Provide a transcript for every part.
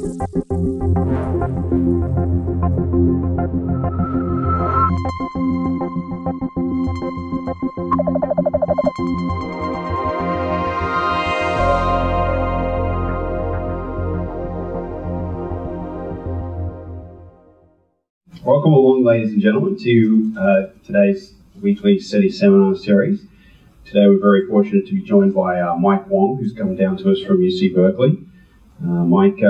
Welcome along, ladies and gentlemen, to today's weekly SETI seminar series. Today we're very fortunate to be joined by Mike Wong, who's come down to us from UC Berkeley. Mike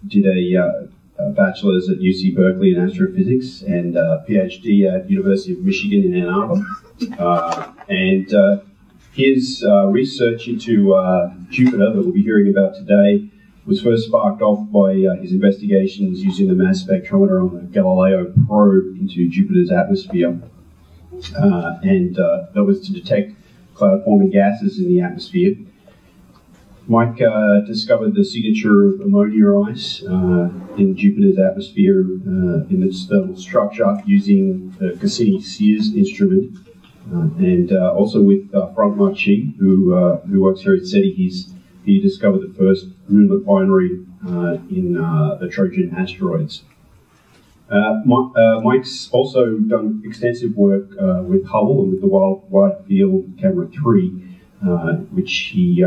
did a bachelor's at UC Berkeley in astrophysics and a PhD at University of Michigan in Ann Arbor. His research into Jupiter that we'll be hearing about today was first sparked off by his investigations using the mass spectrometer on the Galileo probe into Jupiter's atmosphere. That was to detect cloud-forming gases in the atmosphere. Mike discovered the signature of ammonia ice in Jupiter's atmosphere in its thermal structure using the Cassini-Sears instrument. Also with Frank Marchi, who works here at SETI, he discovered the first moonlet binary in the Trojan asteroids. Mike's also done extensive work with Hubble and with the Wide Field Camera 3, which he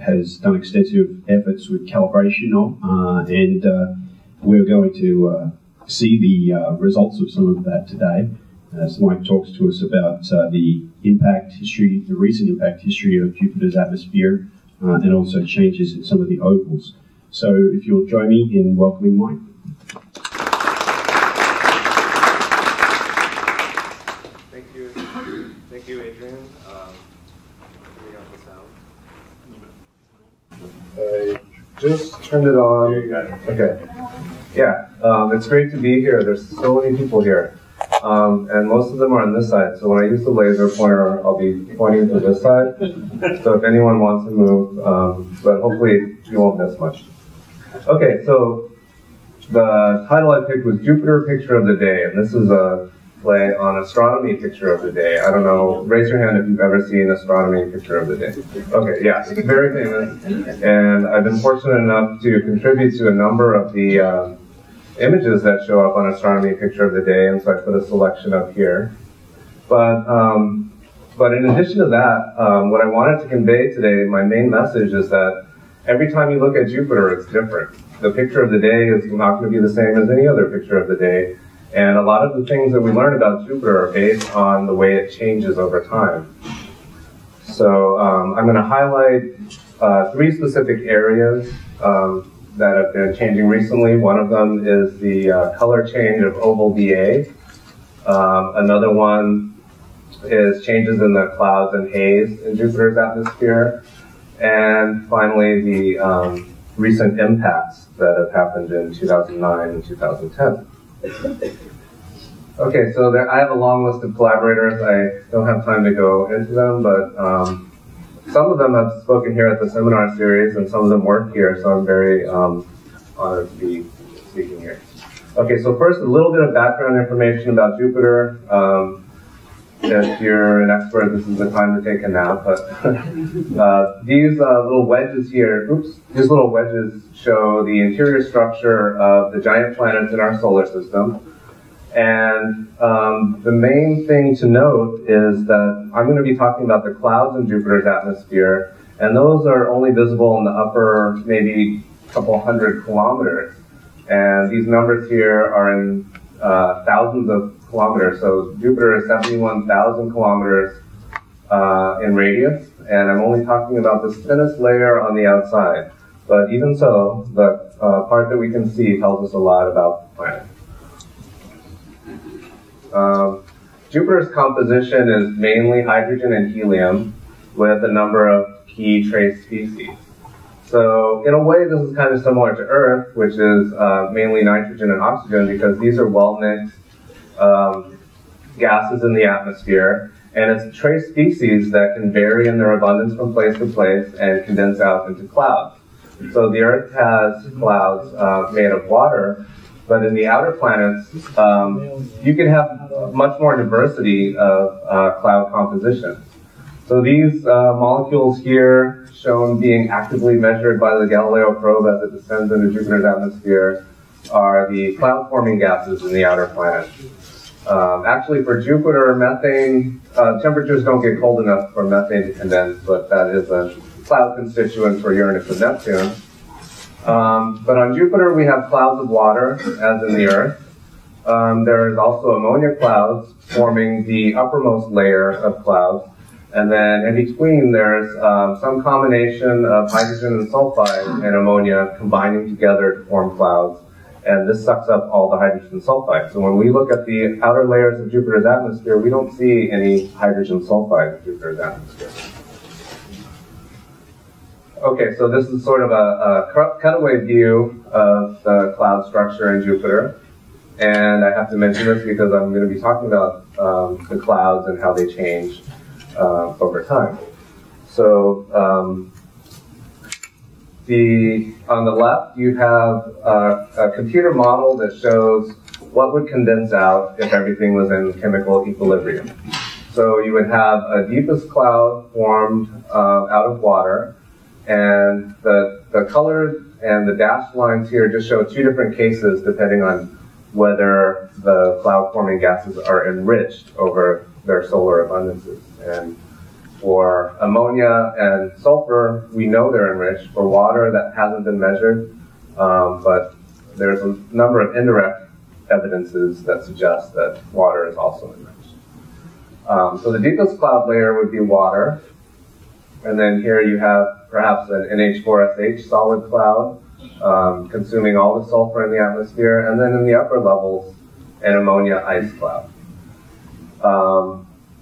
has done extensive efforts with calibration on, and we're going to see the results of some of that today as Mike talks to us about the impact history, the recent impact history of Jupiter's atmosphere, and also changes in some of the ovals. So if you'll join me in welcoming Mike. Thank you, Adrian. I just turned it on. There you go. Okay. Yeah, it's great to be here. There's so many people here. And most of them are on this side. So when I use the laser pointer, I'll be pointing to this side. So if anyone wants to move, but hopefully you won't miss much. Okay, so the title I picked was Jupiter Picture of the Day, and this is a play on Astronomy Picture of the Day. I don't know, raise your hand if you've ever seen Astronomy Picture of the Day. Okay, yeah, it's very famous, and I've been fortunate enough to contribute to a number of the images that show up on Astronomy Picture of the Day, and so I put a selection up here. But in addition to that, what I wanted to convey today, my main message is that every time you look at Jupiter, it's different. The picture of the day is not going to be the same as any other picture of the day, and a lot of the things that we learn about Jupiter are based on the way it changes over time. So I'm going to highlight 3 specific areas that have been changing recently. One of them is the color change of oval VA. Another one is changes in the clouds and haze in Jupiter's atmosphere. And finally, the recent impacts that have happened in 2009 and 2010. Okay, so I have a long list of collaborators. I don't have time to go into them, but some of them have spoken here at the seminar series, and some of them work here, so I'm very honored to be speaking here. Okay, so first, a little bit of background information about Jupiter. If you're an expert, this is the time to take a nap, but these little wedges here, these little wedges show the interior structure of the giant planets in our solar system. And the main thing to note is that I'm going to be talking about the clouds in Jupiter's atmosphere, and those are only visible in the upper maybe couple hundred kilometers. And these numbers here are in thousands of kilometers. So Jupiter is 71,000 kilometers in radius, and I'm only talking about the thinnest layer on the outside. But even so, the part that we can see tells us a lot about the planet. Jupiter's composition is mainly hydrogen and helium with a number of key trace species. So in a way, this is kind of similar to Earth, which is mainly nitrogen and oxygen, because these are well-mixed gases in the atmosphere, and it's trace species that can vary in their abundance from place to place and condense out into clouds. So the Earth has clouds made of water, but in the outer planets, you can have much more diversity of cloud compositions. So these molecules here, shown being actively measured by the Galileo probe as it descends into Jupiter's atmosphere, are the cloud-forming gases in the outer planet. Actually, for Jupiter, methane, temperatures don't get cold enough for methane to condense, but that is a cloud constituent for Uranus and Neptune. But on Jupiter, we have clouds of water, as in the Earth. There is also ammonia clouds forming the uppermost layer of clouds. And then in between, there's some combination of hydrogen and sulfide and ammonia combining together to form clouds. And this sucks up all the hydrogen sulfide. So when we look at the outer layers of Jupiter's atmosphere, we don't see any hydrogen sulfide in Jupiter's atmosphere. Okay, so this is sort of a cutaway view of the cloud structure in Jupiter. And I have to mention this because I'm going to be talking about the clouds and how they change over time. So on the left, you have a computer model that shows what would condense out if everything was in chemical equilibrium. So you would have a deepest cloud formed out of water, and the color and the dashed lines here just show two different cases depending on whether the cloud-forming gases are enriched over their solar abundances. And for ammonia and sulfur, we know they're enriched. For water, that hasn't been measured, but there's a number of indirect evidences that suggest that water is also enriched. So the deepest cloud layer would be water, and then here you have perhaps an NH4SH solid cloud, consuming all the sulfur in the atmosphere, and then in the upper levels, an ammonia ice cloud.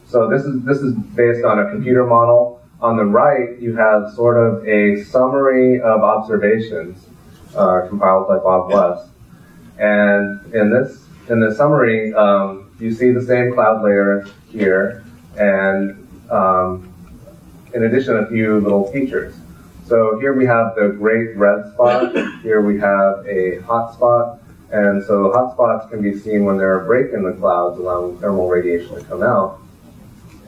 So this is based on a computer model. On the right, you have sort of a summary of observations compiled by Bob West. And in this summary, you see the same cloud layer here, and in addition, a few little features. So here we have the great red spot. Here we have a hot spot. And so hot spots can be seen when there are breaks in the clouds, allowing thermal radiation to come out.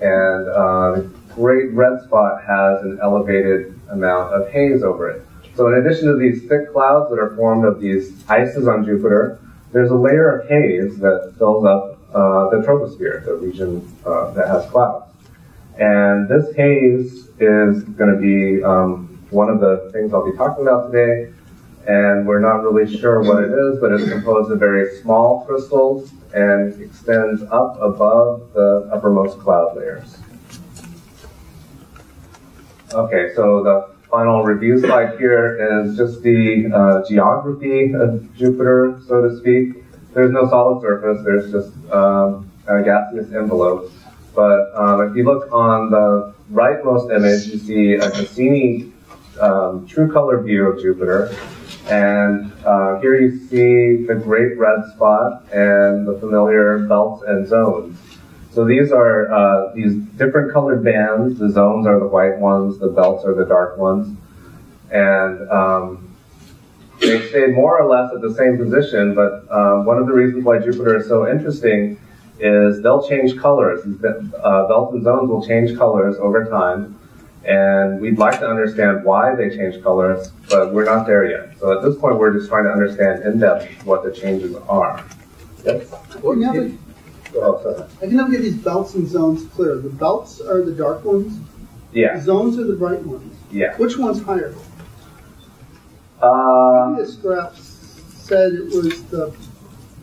And the great red spot has an elevated amount of haze over it. So in addition to these thick clouds that are formed of these ices on Jupiter, there's a layer of haze that fills up the troposphere, the region that has clouds. And this haze is going to be one of the things I'll be talking about today. And we're not really sure what it is, but it's composed of very small crystals and extends up above the uppermost cloud layers. Okay, so the final review slide here is just the geography of Jupiter, so to speak. There's no solid surface, there's just a gaseous envelope. But if you look on the rightmost image, you see a Cassini true color view of Jupiter. And here you see the great red spot and the familiar belts and zones. So these are these different colored bands. The zones are the white ones, the belts are the dark ones. And they stay more or less at the same position, but one of the reasons why Jupiter is so interesting is they'll change colors. Belts and zones will change colors over time. And we'd like to understand why they change colors, but we're not there yet. So at this point, we're just trying to understand in depth what the changes are. Yes? I can never get these belts and zones clear. The belts are the dark ones? Yeah. The zones are the bright ones? Yeah. Which one's higher? This graph said it was the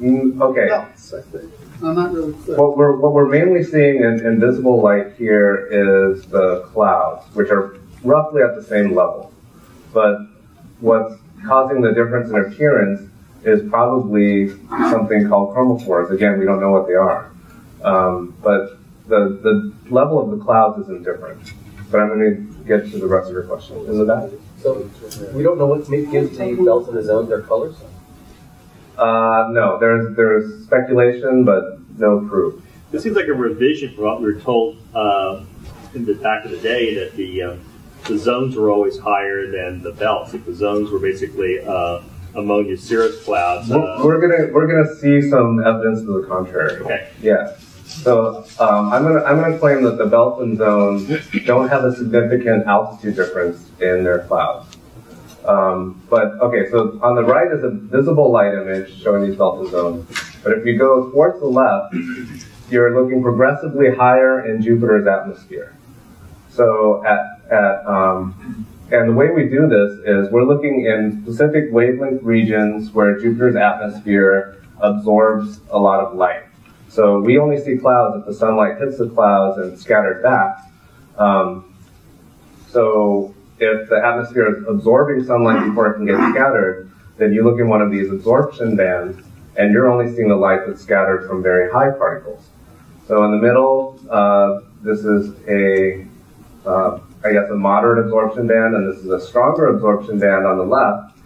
okay. belts, I think. I'm not really clear. What we're mainly seeing in visible light here is the clouds, which are roughly at the same level. But what's causing the difference in appearance is probably something called chromophores. Again, we don't know what they are. But the level of the clouds isn't different. But I'm going to get to the rest of your question. In the back? So we don't know what gives the belts and the zones their colors? No, there's speculation, but no proof. This seems like a revision from what we were told in the back of the day, that the zones were always higher than the belts. Like the zones were basically ammonia cirrus clouds. We're gonna see some evidence to the contrary. Okay. Yeah. So I'm gonna claim that the belts and zones don't have a significant altitude difference in their clouds. But okay, so on the right is a visible light image showing these belts and zones. But if you go towards the left, you're looking progressively higher in Jupiter's atmosphere. So and the way we do this is we're looking in specific wavelength regions where Jupiter's atmosphere absorbs a lot of light. So we only see clouds if the sunlight hits the clouds and scattered back. So if the atmosphere is absorbing sunlight before it can get scattered, then you look in one of these absorption bands, and you're only seeing the light that's scattered from very high particles. So in the middle, this is I guess a moderate absorption band, and this is a stronger absorption band on the left.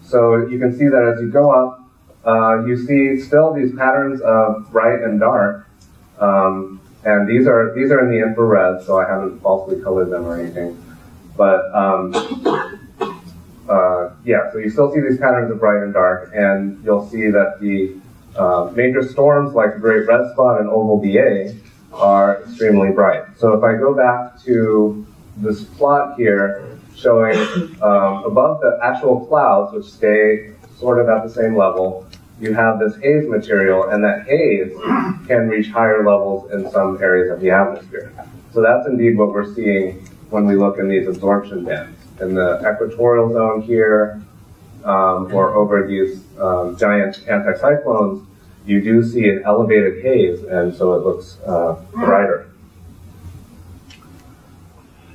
So you can see that as you go up, you see still these patterns of bright and dark, and these are in the infrared, so I haven't falsely colored them or anything. But yeah, so you still see these patterns of bright and dark, and you'll see that the major storms like the Great Red Spot and Oval BA are extremely bright. So if I go back to this plot here showing above the actual clouds, which stay sort of at the same level, you have this haze material, and that haze can reach higher levels in some areas of the atmosphere. So that's indeed what we're seeing when we look in these absorption bands. In the equatorial zone here, or over these giant anticyclones, you do see an elevated haze, and so it looks brighter.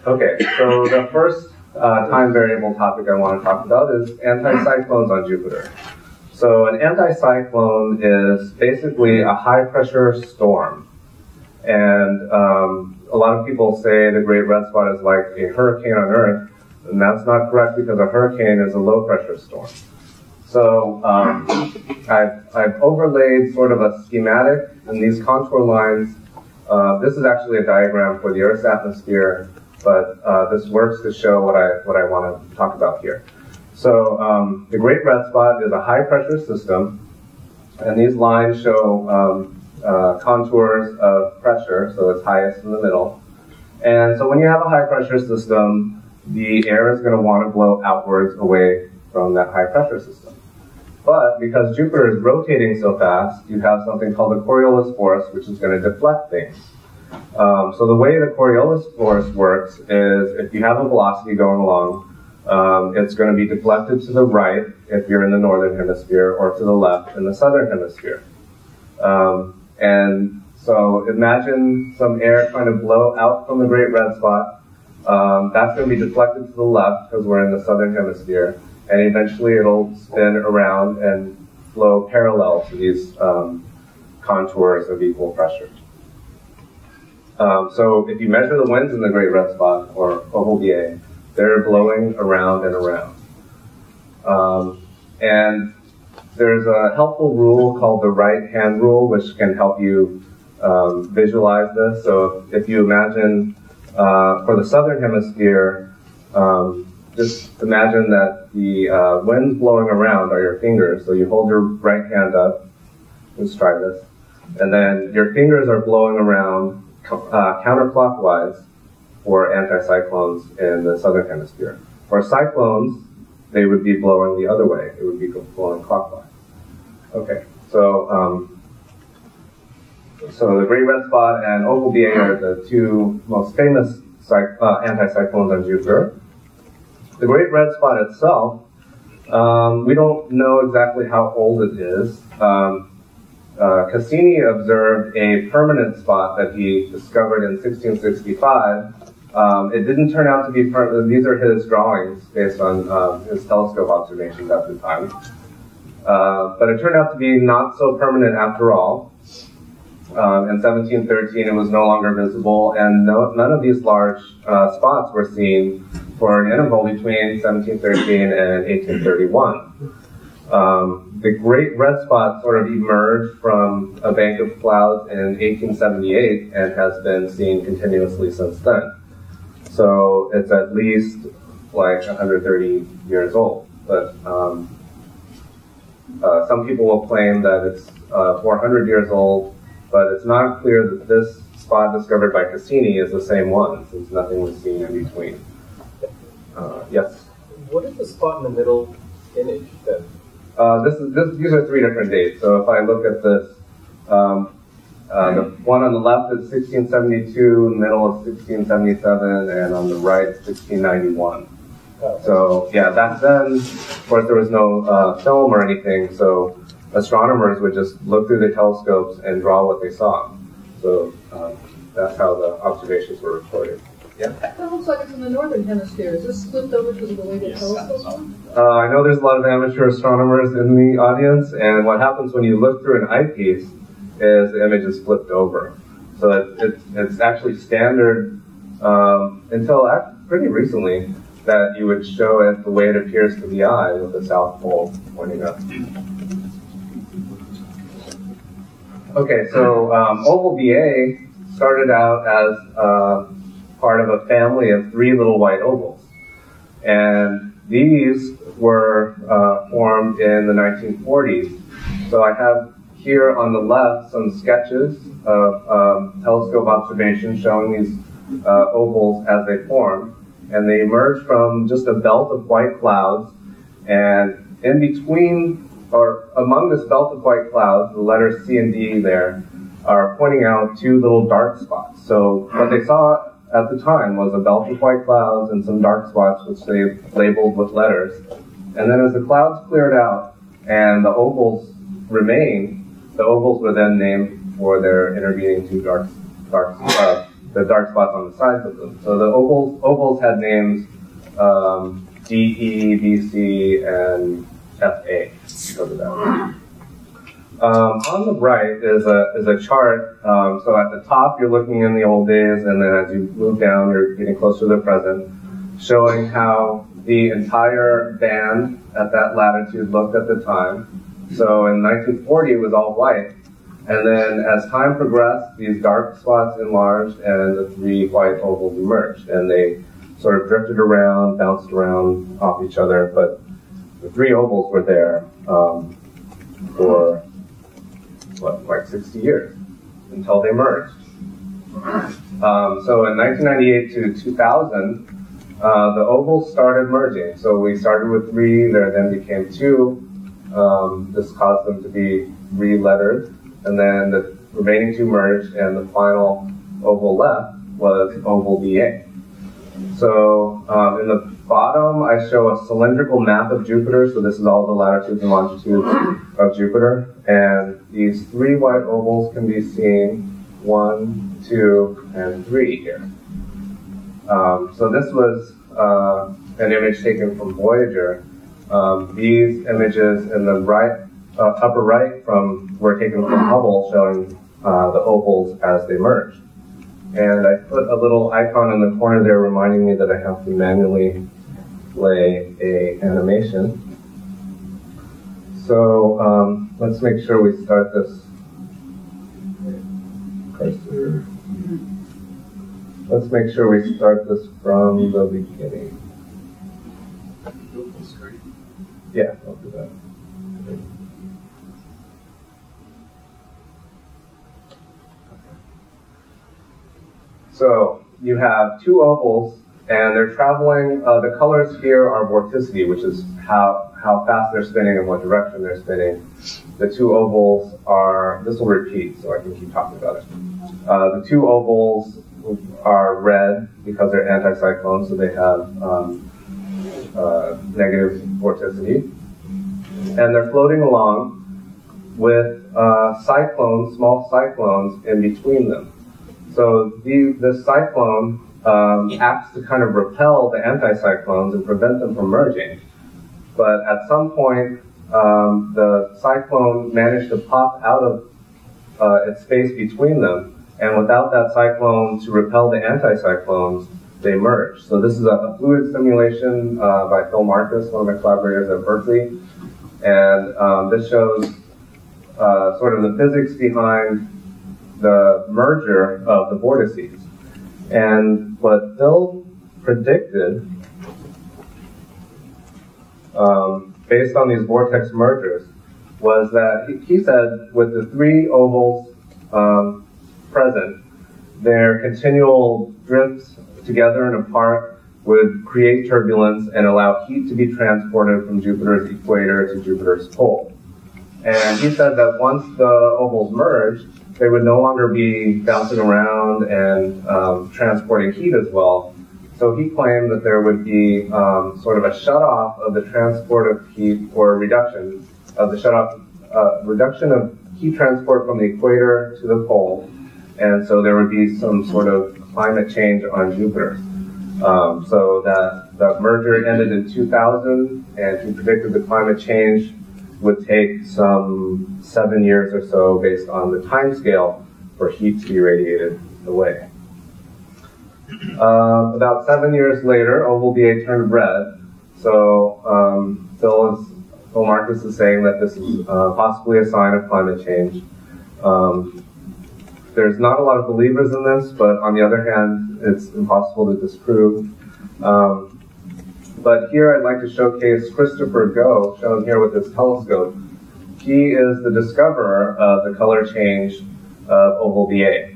Okay, so the first time variable topic I want to talk about is anticyclones on Jupiter. So an anticyclone is basically a high-pressure storm. And a lot of people say the Great Red Spot is like a hurricane on Earth, and that's not correct because a hurricane is a low-pressure storm. So I've overlaid sort of a schematic in these contour lines. This is actually a diagram for the Earth's atmosphere, but this works to show what I want to talk about here. So the Great Red Spot is a high-pressure system, and these lines show contours of pressure, so it's highest in the middle. And so when you have a high-pressure system, the air is going to want to blow outwards away from that high-pressure system. But because Jupiter is rotating so fast, you have something called the Coriolis force, which is going to deflect things. So the way the Coriolis force works is if you have a velocity going along, it's going to be deflected to the right if you're in the northern hemisphere, or to the left in the southern hemisphere. And so imagine some air trying to blow out from the Great Red Spot. That's going to be deflected to the left because we're in the southern hemisphere. And eventually it'll spin around and flow parallel to these contours of equal pressure. So if you measure the winds in the Great Red Spot, or Oval BA, they're blowing around and around. And there's a helpful rule called the right-hand rule, which can help you visualize this. So if you imagine, for the southern hemisphere, just imagine that the winds blowing around are your fingers. So you hold your right hand up. Let's try this. And then your fingers are blowing around counterclockwise for anticyclones in the southern hemisphere. For cyclones, they would be blowing the other way. It would be blowing clockwise. Okay, so the Great Red Spot and Oval BA are the two most famous anticyclones on Jupiter. The Great Red Spot itself, we don't know exactly how old it is. Cassini observed a permanent spot that he discovered in 1665. It didn't turn out to be permanent. These are his drawings based on his telescope observations at the time. But it turned out to be not so permanent after all. In 1713, it was no longer visible, and none of these large spots were seen for an interval between 1713 and 1831. The Great Red Spot sort of emerged from a bank of clouds in 1878 and has been seen continuously since then. So it's at least like 130 years old. But some people will claim that it's 400 years old. But it's not clear that this spot discovered by Cassini is the same one, since nothing was seen in between. Yes? What is the spot in the middle image then? These are 3 different dates. So if I look at this, the one on the left is 1672, middle is 1677, and on the right 1691. So yeah, back then, of course, there was no film or anything, so astronomers would just look through the telescopes and draw what they saw. So that's how the observations were recorded. Yeah? That looks like it's in the northern hemisphere. Is this flipped over to the way the telescopes are? I know there's a lot of amateur astronomers in the audience, and what happens when you look through an eyepiece is the image is flipped over. So it's actually standard until pretty recently that you would show it the way it appears to the eye with the south pole pointing up. Okay, so oval VA started out as part of a family of 3 little white ovals. And these were formed in the 1940s. So I have here on the left some sketches of telescope observations showing these ovals as they formed. And they emerged from just a belt of white clouds. And in between, or among this belt of white clouds, the letters C and D there are pointing out 2 little dark spots. So what they saw at the time was a belt of white clouds and some dark spots which they labeled with letters. And then as the clouds cleared out and the ovals remained, the ovals were then named for their intervening 2 dark spots on the sides of them. So the ovals had names D, E, B, C, and F, A. Because of that. On the right is a chart. So at the top, you're looking in the old days, and then as you move down, you're getting closer to the present, showing how the entire band at that latitude looked at the time. So in 1940, it was all white. And then as time progressed, these dark spots enlarged, and the 3 white ovals emerged. And they sort of drifted around, bounced around off each other, but the 3 ovals were there for like 60 years until they merged. So in 1998 to 2000, the ovals started merging. So we started with 3, there then became 2. This caused them to be re-lettered, and then the remaining 2 merged, and the final oval left was oval VA. So in the bottom, I show a cylindrical map of Jupiter. So this is all the latitudes and longitudes of Jupiter. And these 3 white ovals can be seen 1, 2, and 3 here. So this was an image taken from Voyager. These images in the upper right were taken from Hubble, showing the ovals as they merged. And I put a little icon in the corner there reminding me that I have to manually play an animation. So let's make sure we start this cursor. Let's make sure we start this from the beginning. Yeah, I'll do that. So you have 2 ovals, and they're traveling. The colors here are vorticity, which is how fast they're spinning and what direction they're spinning. The 2 ovals are, this will repeat, so I can keep talking about it. The 2 ovals are red because they're anticyclones, so they have negative vorticity. And they're floating along with cyclones, small cyclones, in between them. So this cyclone acts to kind of repel the anticyclones and prevent them from merging. But at some point, the cyclone managed to pop out of its space between them, and without that cyclone to repel the anticyclones, they merged. So this is a fluid simulation by Phil Marcus, one of my collaborators at Berkeley. And this shows sort of the physics behind the merger of the vortices. And what Phil predicted, based on these vortex mergers, was that he said with the 3 ovals present, their continual drifts together and apart would create turbulence and allow heat to be transported from Jupiter's equator to Jupiter's pole. And he said that once the ovals merged, they would no longer be bouncing around and transporting heat as well. So he claimed that there would be sort of a shutoff of the transport of heat, or reduction of the reduction of heat transport from the equator to the pole. And so there would be some sort of climate change on Jupiter. So that the merger ended in 2000, and he predicted the climate change would take some 7 years or so based on the time scale for heat to be radiated away. About 7 years later, oval BA turned red. So Phil Marcus is saying that this is possibly a sign of climate change. There's not a lot of believers in this, but on the other hand, it's impossible to disprove. But here I'd like to showcase Christopher Goh, shown here with his telescope. He is the discoverer of the color change of oval BA.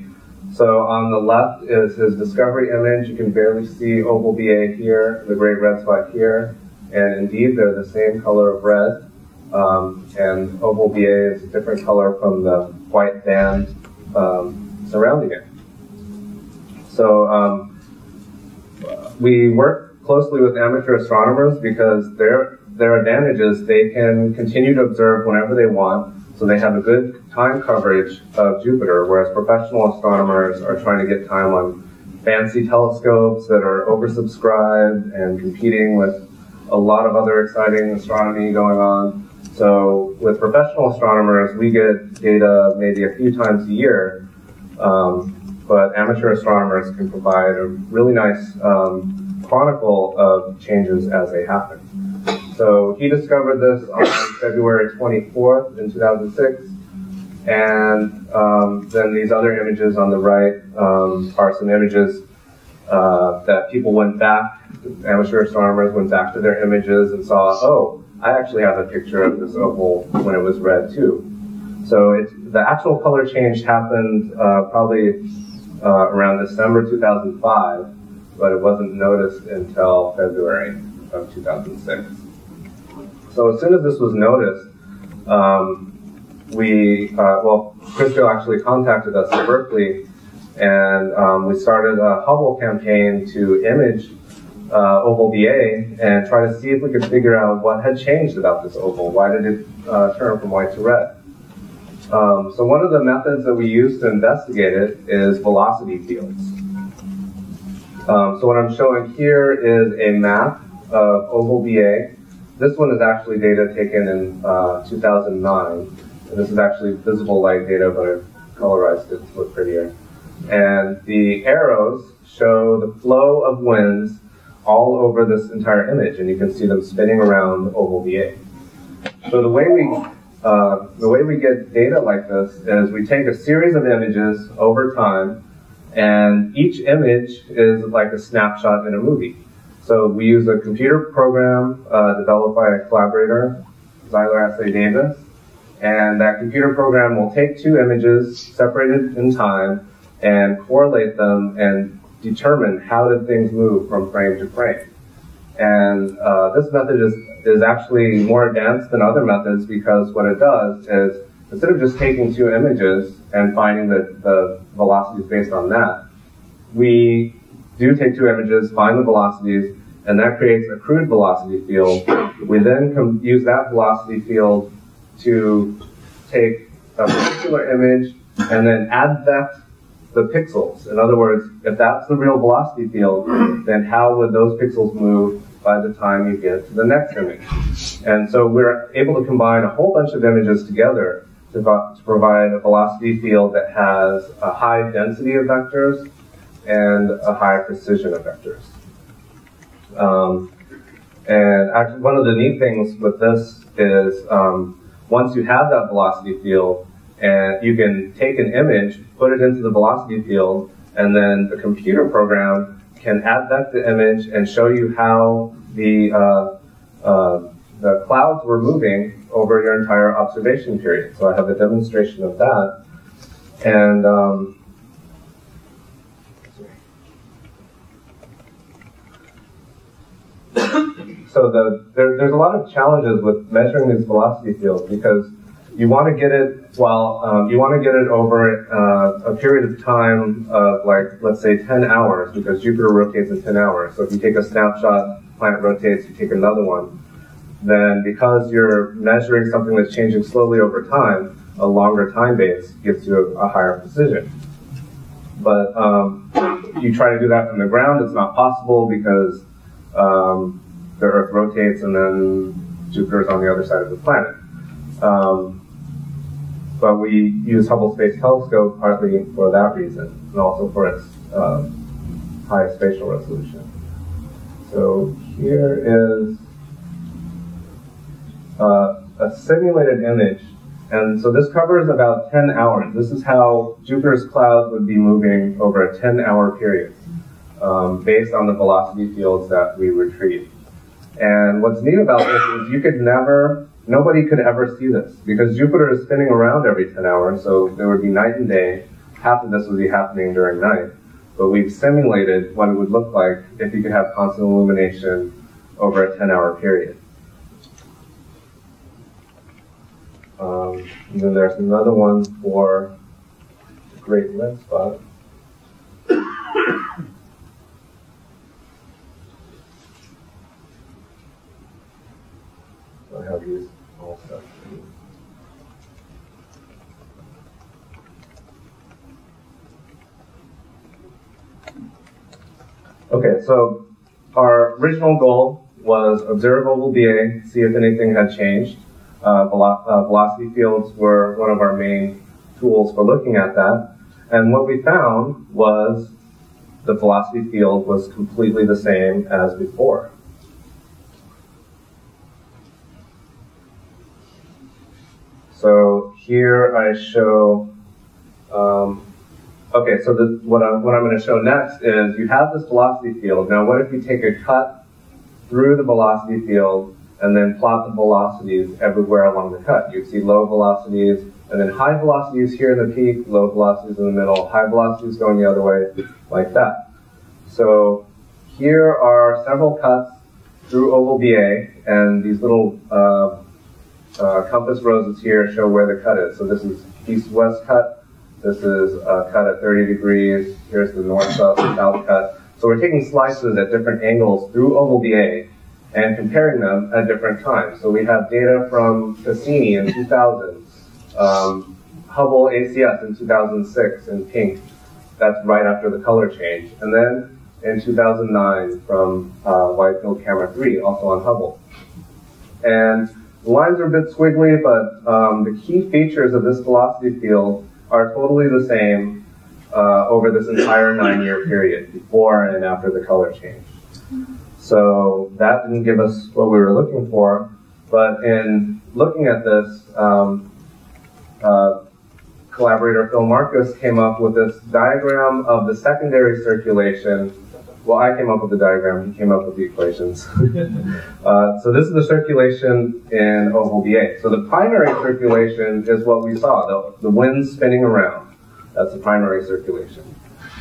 So on the left is his discovery image. You can barely see oval BA here, the great red spot here. And indeed, they're the same color of red. And oval BA is a different color from the white band surrounding it. So we work closely with amateur astronomers because their advantage is they can continue to observe whenever they want, so they have a good time coverage of Jupiter, whereas professional astronomers are trying to get time on fancy telescopes that are oversubscribed and competing with a lot of other exciting astronomy going on. So with professional astronomers, we get data maybe a few times a year, but amateur astronomers can provide a really nice chronicle of changes as they happen. So he discovered this on February 24th in 2006, and then these other images on the right are some images that people went back, amateur astronomers went back to their images and saw, oh, I actually have a picture of this oval when it was red too. So the actual color change happened probably around December 2005, but it wasn't noticed until February of 2006. So as soon as this was noticed, Crisco actually contacted us at Berkeley, and we started a Hubble campaign to image oval BA and try to see if we could figure out what had changed about this oval. Why did it turn from white to red? So one of the methods that we use to investigate it is velocity fields. So what I'm showing here is a map of oval BA. This one is actually data taken in 2009. And this is actually visible light data, but I've colorized it to look prettier. And the arrows show the flow of winds all over this entire image, and you can see them spinning around oval BA. So the way we get data like this is we take a series of images over time, and each image is like a snapshot in a movie. So we use a computer program developed by a collaborator, Zyler S.A. Davis, and that computer program will take two images separated in time and correlate them and determine how did things move from frame to frame. And this method is actually more advanced than other methods because what it does is, instead of just taking two images and finding the velocities based on that, we do take two images, find the velocities, and that creates a crude velocity field. We then use that velocity field to take a particular image and then add that the pixels. In other words, if that's the real velocity field, then how would those pixels move by the time you get to the next image? And so we're able to combine a whole bunch of images together to provide a velocity field that has a high density of vectors and a high precision of vectors. And actually, one of the neat things with this is once you have that velocity field, and you can take an image, put it into the velocity field, and then the computer program can add back the image and show you how the clouds were moving over your entire observation period. So I have a demonstration of that. And so there's a lot of challenges with measuring these velocity fields because you want to get it over a period of time of, like, let's say 10 hours, because Jupiter rotates in 10 hours. So if you take a snapshot, planet rotates, you take another one, then because you're measuring something that's changing slowly over time, a longer time base gives you a higher precision. But you try to do that from the ground, it's not possible because the Earth rotates and then Jupiter's on the other side of the planet. But we use Hubble Space Telescope partly for that reason, and also for its high spatial resolution. So here is a simulated image, and so this covers about 10 hours. This is how Jupiter's clouds would be moving over a 10-hour period, based on the velocity fields that we retrieve. And what's neat about this is nobody could ever see this, because Jupiter is spinning around every 10 hours, so there would be night and day. Half of this would be happening during night. But we've simulated what it would look like if you could have constant illumination over a 10-hour period. And then there's another one for the Great Red Spot. I have these all stuff. Okay, so our original goal was observe oval BA, see if anything had changed. Velocity fields were one of our main tools for looking at that. And what we found was the velocity field was completely the same as before. So here I show, okay, so what I'm going to show next is you have this velocity field. Now what if you take a cut through the velocity field and then plot the velocities everywhere along the cut? You see low velocities, and then high velocities here in the peak, low velocities in the middle, high velocities going the other way, like that. So here are several cuts through oval BA, and these little compass roses here show where the cut is. So this is east-west cut. This is a cut at 30 degrees. Here's the north-south cut. So we're taking slices at different angles through oval BA and comparing them at different times. So we have data from Cassini in 2000, Hubble ACS in 2006 in pink. That's right after the color change. And then in 2009 from Wide Field Camera 3, also on Hubble. And the lines are a bit squiggly, but the key features of this velocity field are totally the same over this entire 9-year period, before and after the color change. So that didn't give us what we were looking for, but in looking at this, collaborator Phil Marcus came up with this diagram of the secondary circulation. Well, I came up with the diagram, he came up with the equations. So this is the circulation in oval BA. So the primary circulation is what we saw, the wind spinning around. That's the primary circulation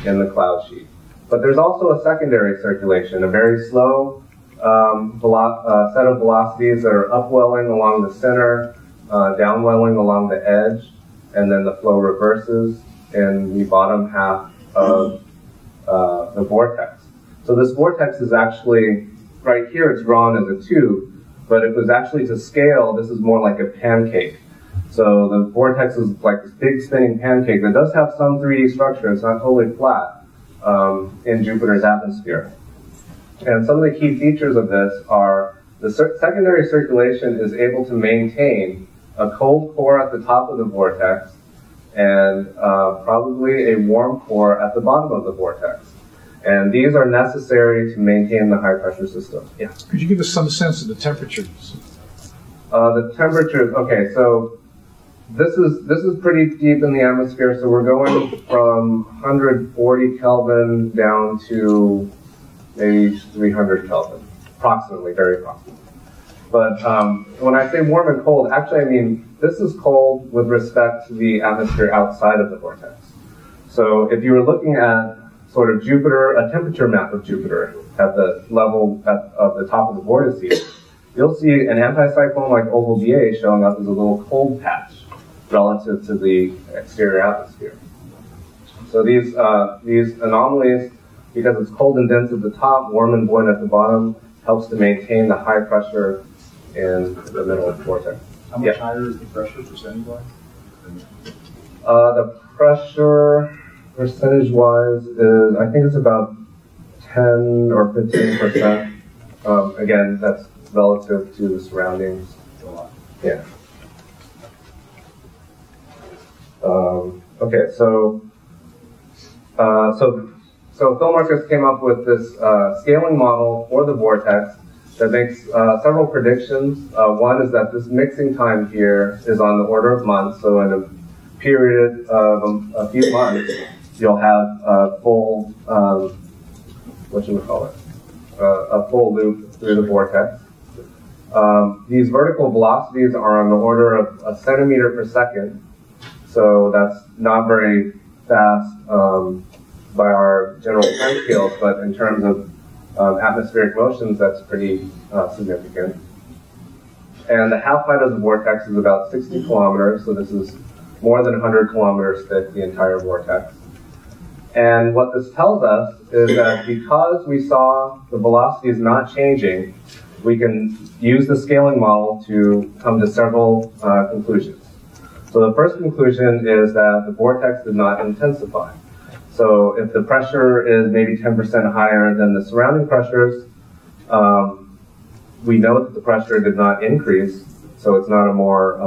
in the cloud sheet. But there's also a secondary circulation, a very slow set of velocities that are upwelling along the center, downwelling along the edge, and then the flow reverses in the bottom half of the vortex. So this vortex is actually, right here it's drawn as a tube, but if it was actually to scale, this is more like a pancake. So the vortex is like this big spinning pancake that does have some 3D structure, it's not totally flat in Jupiter's atmosphere. And some of the key features of this are the secondary circulation is able to maintain a cold core at the top of the vortex and probably a warm core at the bottom of the vortex. And these are necessary to maintain the high pressure system. Yeah. Could you give us some sense of the temperatures? The temperatures, okay, so this is pretty deep in the atmosphere, so we're going from 140 Kelvin down to maybe 300 Kelvin, approximately, very approximately. But when I say warm and cold, actually I mean this is cold with respect to the atmosphere outside of the vortex. So if you were looking at sort of Jupiter, a temperature map of Jupiter at the level of the top of the vortices, you'll see an anticyclone like oval BA showing up as a little cold patch relative to the exterior atmosphere. So these anomalies, because it's cold and dense at the top, warm and buoyant at the bottom, helps to maintain the high pressure in the middle of the vortex. How much higher is the pressure percentage-wise? The pressure percentage-wise is, I think it's about 10 or 15%. Again, that's relative to the surroundings. Yeah. Okay, so Phil Marcus came up with this scaling model for the vortex that makes several predictions. One is that this mixing time here is on the order of months. So in a period of a few months, you'll have a full, a full loop through the vortex. These vertical velocities are on the order of a centimeter per second. So that's not very fast by our general time scales, but in terms of atmospheric motions, that's pretty significant. And the half-height of the vortex is about 60 kilometers, so this is more than 100 kilometers thick, the entire vortex. And what this tells us is that because we saw the velocities not changing, we can use the scaling model to come to several conclusions. So the first conclusion is that the vortex did not intensify. So if the pressure is maybe 10% higher than the surrounding pressures, we know that the pressure did not increase, so it's not a more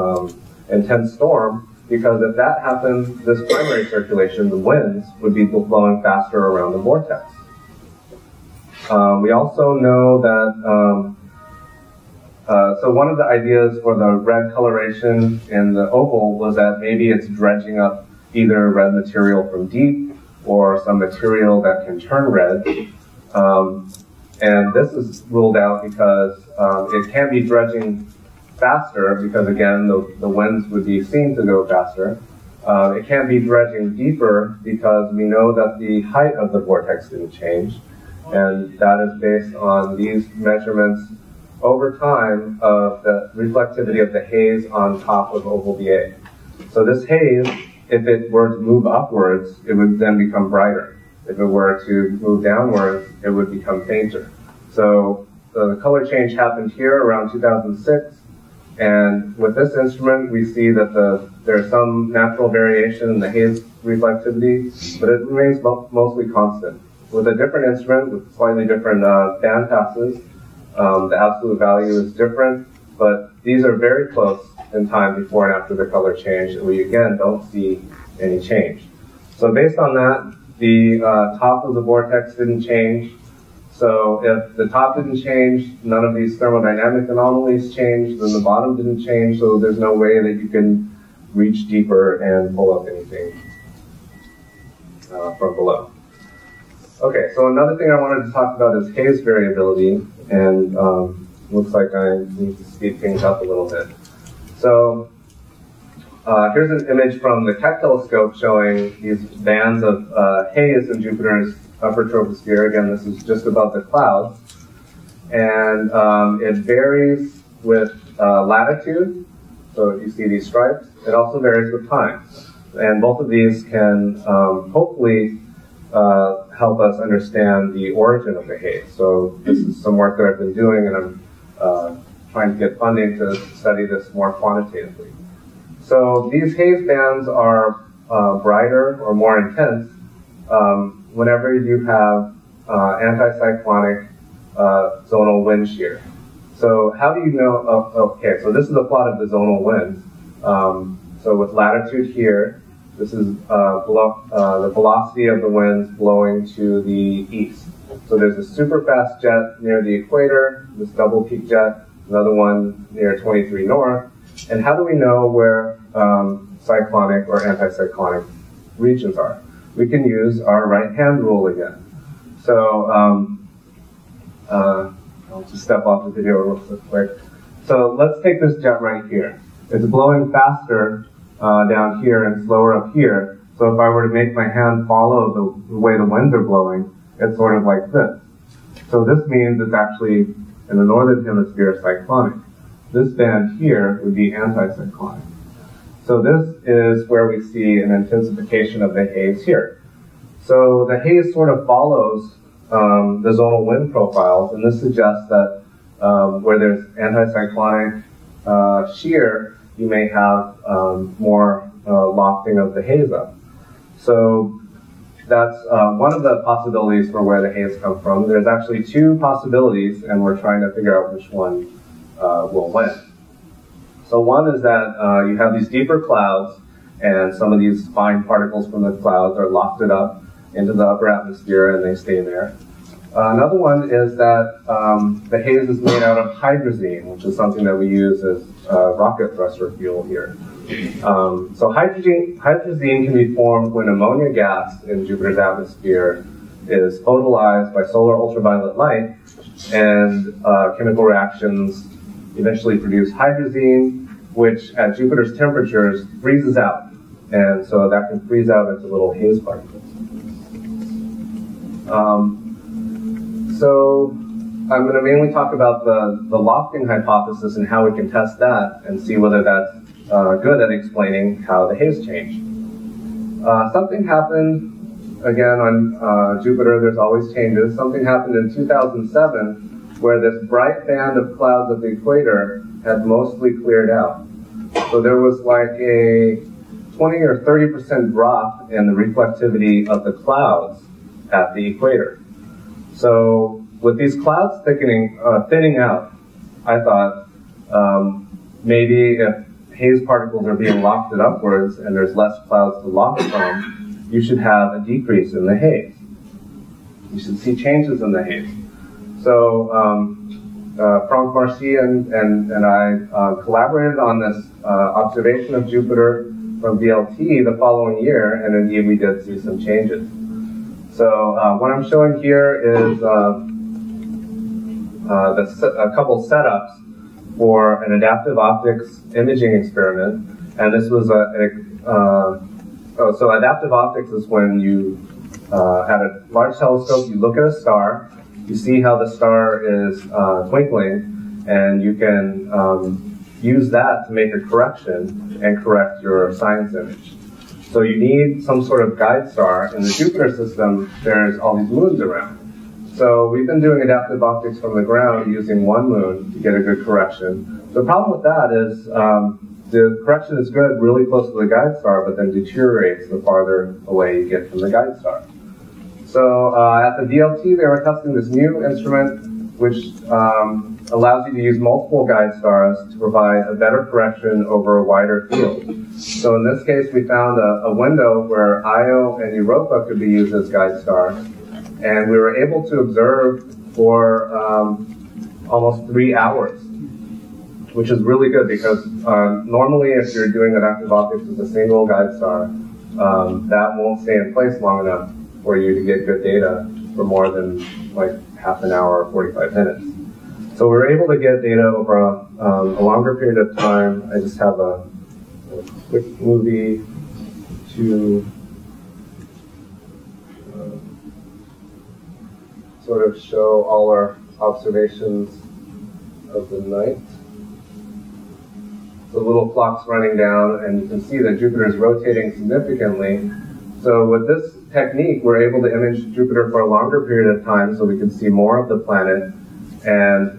intense storm, because if that happened, this primary circulation, the winds, would be blowing faster around the vortex. We also know that, so one of the ideas for the red coloration in the oval was that maybe it's dredging up either red material from deep or some material that can turn red. And this is ruled out because it can't be dredging faster, because again, the winds would be seen to go faster. It can't be dredging deeper because we know that the height of the vortex didn't change. And that is based on these measurements over time of the reflectivity of the haze on top of oval BA. So this haze, if it were to move upwards, it would then become brighter. If it were to move downwards, it would become fainter. So the color change happened here around 2006. And with this instrument, we see that there's some natural variation in the haze reflectivity, but it remains mostly constant. With a different instrument, with slightly different band passes, the absolute value is different, but these are very close in time before and after the color change, and we again don't see any change. So based on that, the top of the vortex didn't change. So if the top didn't change, none of these thermodynamic anomalies changed, then the bottom didn't change, so there's no way that you can reach deeper and pull up anything from below. Okay, so another thing I wanted to talk about is haze variability, and looks like I need to speed things up a little bit. So here's an image from the Keck telescope showing these bands of haze in Jupiter's upper troposphere. Again, this is just above the clouds. And it varies with latitude. So if you see these stripes, it also varies with time. And both of these can hopefully help us understand the origin of the haze. So this is some work that I've been doing, and I'm trying to get funding to study this more quantitatively. So these haze bands are brighter or more intense whenever you have anticyclonic zonal wind shear. So how do you know? Okay, so this is a plot of the zonal winds. So with latitude here, this is the velocity of the winds blowing to the east. So there's a super fast jet near the equator, this double peak jet, another one near 23 north. And how do we know where cyclonic or anticyclonic regions are? We can use our right-hand rule again. So I'll just step off the video real quick. So let's take this jet right here. It's blowing faster down here and slower up here. So if I were to make my hand follow the way the winds are blowing, it's sort of like this. So this means it's actually, in the northern hemisphere, cyclonic. This band here would be anticyclonic. So this is where we see an intensification of the haze here. So the haze sort of follows the zonal wind profiles, and this suggests that where there's anticyclonic shear, you may have more lofting of the haze up. So that's one of the possibilities for where the haze comes from. There's actually two possibilities, and we're trying to figure out which one will win. So one is that you have these deeper clouds, and some of these fine particles from the clouds are lofted up into the upper atmosphere, and they stay there. Another one is that the haze is made out of hydrazine, which is something that we use as rocket thruster fuel here. So hydrazine can be formed when ammonia gas in Jupiter's atmosphere is photolyzed by solar ultraviolet light, and chemical reactions eventually produce hydrazine, which at Jupiter's temperatures freezes out. And so that can freeze out into little haze particles. So I'm going to mainly talk about the lofting hypothesis and how we can test that and see whether that's good at explaining how the haze changed. Something happened, again, on Jupiter, there's always changes. Something happened in 2007 where this bright band of clouds at the equator had mostly cleared out. So there was like a 20 or 30% drop in the reflectivity of the clouds at the equator. So with these clouds thinning out, I thought maybe if haze particles are being lofted upwards and there's less clouds to loft from, you should have a decrease in the haze. You should see changes in the haze. So Franck Marcy and I collaborated on this observation of Jupiter from VLT the following year, and indeed we did see some changes. So what I'm showing here is a couple setups for an adaptive optics imaging experiment, and this was so adaptive optics is when you at a large telescope you look at a star, you see how the star is twinkling, and you can use that to make a correction and correct your science image. So you need some sort of guide star. In the Jupiter system, there's all these moons around. So we've been doing adaptive optics from the ground using one moon to get a good correction. The problem with that is the correction is good really close to the guide star, but then deteriorates the farther away you get from the guide star. So at the VLT, they were testing this new instrument, which allows you to use multiple guide stars to provide a better correction over a wider field. So in this case, we found a window where Io and Europa could be used as guide stars, and we were able to observe for almost 3 hours, which is really good because normally if you're doing adaptive optics with a single guide star, that won't stay in place long enough for you to get good data for more than like half an hour or 45 minutes. So we were able to get data over a longer period of time. I just have a quick movie to sort of show all our observations of the night. The little clock's running down, and you can see that Jupiter is rotating significantly. So with this technique, we're able to image Jupiter for a longer period of time so we can see more of the planet. And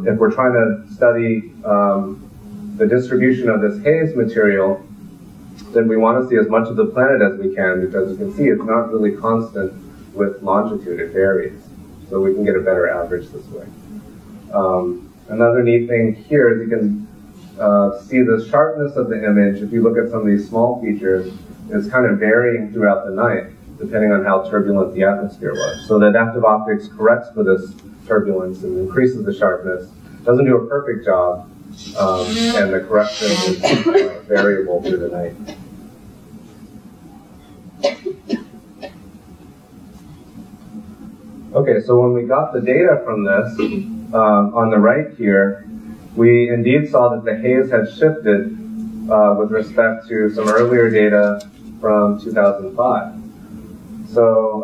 if we're trying to study the distribution of this haze material, then we want to see as much of the planet as we can, because you can see it's not really constant with longitude, it varies. So we can get a better average this way. Another neat thing here is you can see the sharpness of the image. If you look at some of these small features, it's kind of varying throughout the night, depending on how turbulent the atmosphere was. So the adaptive optics corrects for this turbulence and increases the sharpness. Doesn't do a perfect job, and the correction is variable through the night. Okay, so when we got the data from this, on the right here, we indeed saw that the haze had shifted with respect to some earlier data from 2005. So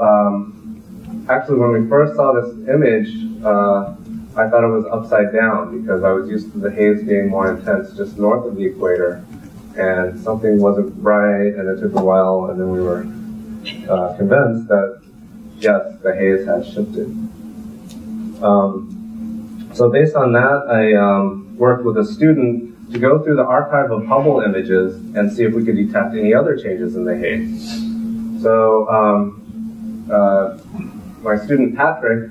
actually, when we first saw this image, I thought it was upside down because I was used to the haze being more intense just north of the equator, and something wasn't right, and it took a while, and then we were convinced that, yes, the haze had shifted. So based on that, I worked with a student to go through the archive of Hubble images and see if we could detect any other changes in the haze. So my student Patrick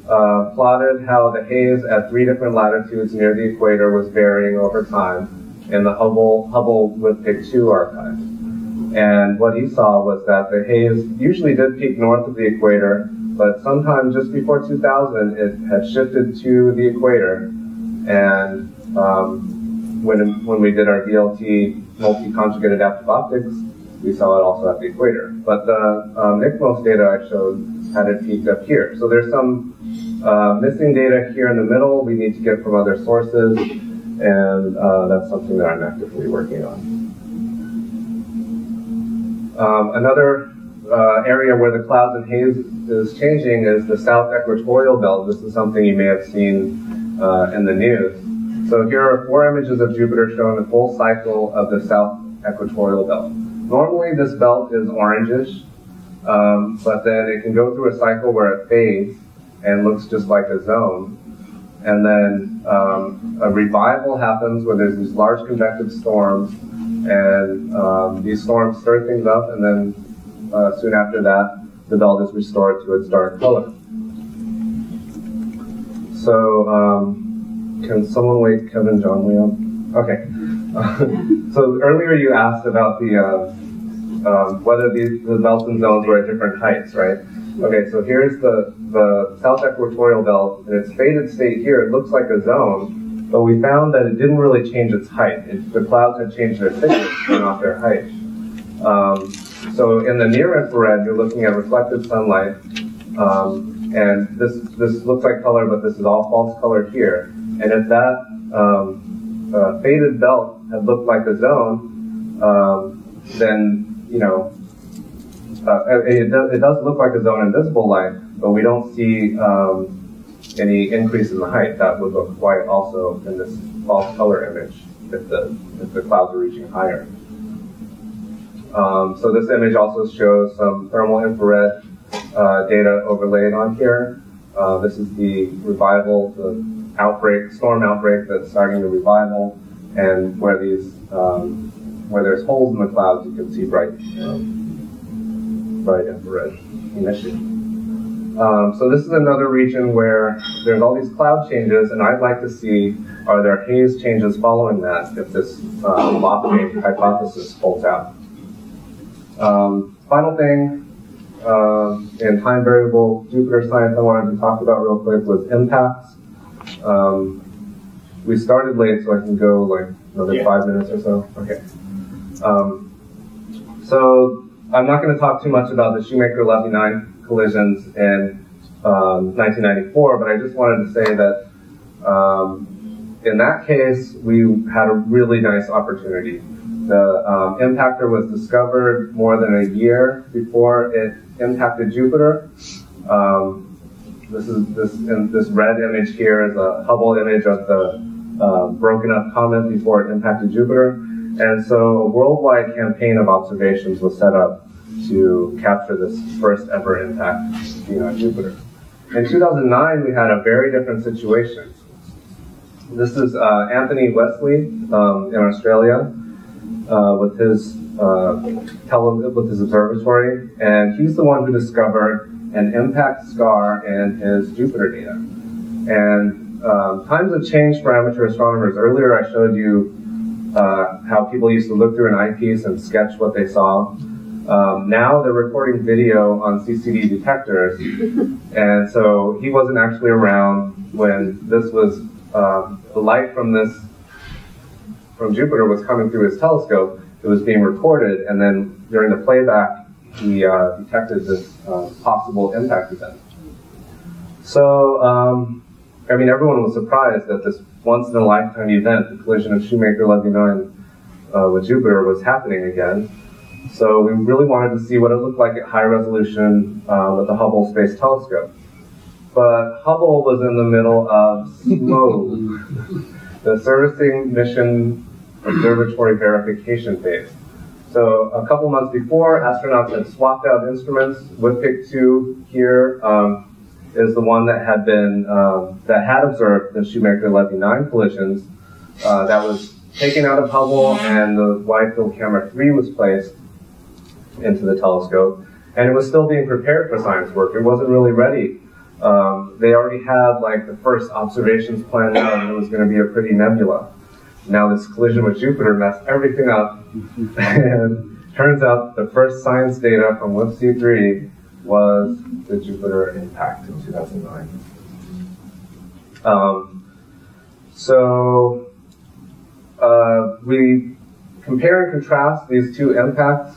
plotted how the haze at 3 different latitudes near the equator was varying over time in the Hubble with Pic 2 archive. And what he saw was that the haze usually did peak north of the equator, but sometime just before 2000, it had shifted to the equator. And when we did our DLT multi-conjugate adaptive optics, we saw it also at the equator. But the ICMOS data I showed had it peaked up here. So there's some missing data here in the middle we need to get from other sources, and that's something that I'm actively working on. Another area where the clouds and haze is changing is the south equatorial belt. This is something you may have seen in the news. So here are 4 images of Jupiter showing the full cycle of the south equatorial belt. Normally this belt is orangish, but then it can go through a cycle where it fades and looks just like a zone. And then a revival happens where there's these large convective storms, and these storms stir things up, and then soon after that, the belt is restored to its dark color. So, can someone wake Kevin Johnley up? Okay. So earlier you asked about the whether the belts and zones were at different heights, right? Okay, so here's the south equatorial belt. In its faded state here, it looks like a zone, but we found that it didn't really change its height. The clouds had changed their thickness, but not their height. So in the near infrared, you're looking at reflected sunlight, and this looks like color, but this is all false color here. And if that faded belt had looked like a zone, then it does look like a zone in visible light, but we don't see any increase in the height. That would look white also in this false color image if the clouds are reaching higher. So this image also shows some thermal infrared data overlaid on here. This is the revival, the storm outbreak that's starting the revival, and where there's holes in the clouds, you can see bright infrared emission. So this is another region where there's all these cloud changes, and I'd like to see, are there haze changes following that if this lock-chain hypothesis holds out. Final thing, in time variable Jupiter science I wanted to talk about real quick was impacts. We started late, so I can go like another 5 minutes or so. Okay. So I'm not going to talk too much about the Shoemaker-Levy-9 collisions in 1994, but I just wanted to say that in that case, we had a really nice opportunity. The impactor was discovered more than a year before it impacted Jupiter. This red image here is a Hubble image of the broken up comet before it impacted Jupiter. And so a worldwide campaign of observations was set up to capture this first ever impact on Jupiter. In 2009, we had a very different situation. This is Anthony Wesley in Australia with his observatory, and he's the one who discovered an impact scar in his Jupiter data. And times have changed for amateur astronomers. Earlier I showed you how people used to look through an eyepiece and sketch what they saw. Now they're recording video on CCD detectors, and so he wasn't actually around when this was, the light from Jupiter was coming through his telescope. It was being recorded, and then during the playback, he detected this possible impact event. So I mean, everyone was surprised that this once-in-a-lifetime event, the collision of Shoemaker-Levy 9 with Jupiter, was happening again. So we really wanted to see what it looked like at high resolution with the Hubble Space Telescope. But Hubble was in the middle of SMOVE, the Servicing Mission Observatory Verification phase. So a couple months before, astronauts had swapped out instruments. WPIC 2 here is the one that had been that had observed the Shoemaker-Levy 9 collisions. That was taken out of Hubble, and the Wide Field Camera 3 was placed into the telescope, and it was still being prepared for science work. It wasn't really ready. They already had like the first observations planned out, and it was going to be a pretty nebula. Now this collision with Jupiter messed everything up, and turns out the first science data from WPIC 3 was the Jupiter impact in 2009. We compare and contrast these two impacts,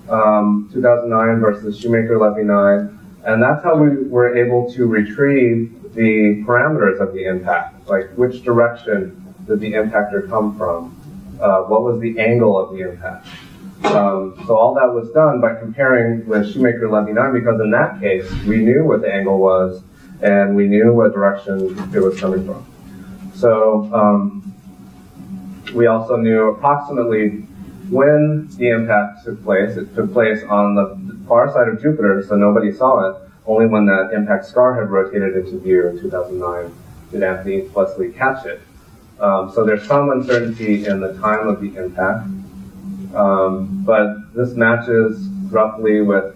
2009 versus Shoemaker-Levy 9, and that's how we were able to retrieve the parameters of the impact, like which direction did the impactor come from, what was the angle of the impact. So all that was done by comparing with Shoemaker-Levy 9, because in that case, we knew what the angle was, and we knew what direction it was coming from. So we also knew approximately when the impact took place. It took place on the far side of Jupiter, so nobody saw it. Only when that impact scar had rotated into view in 2009 did Anthony Wesley catch it. So there's some uncertainty in the time of the impact, but this matches roughly with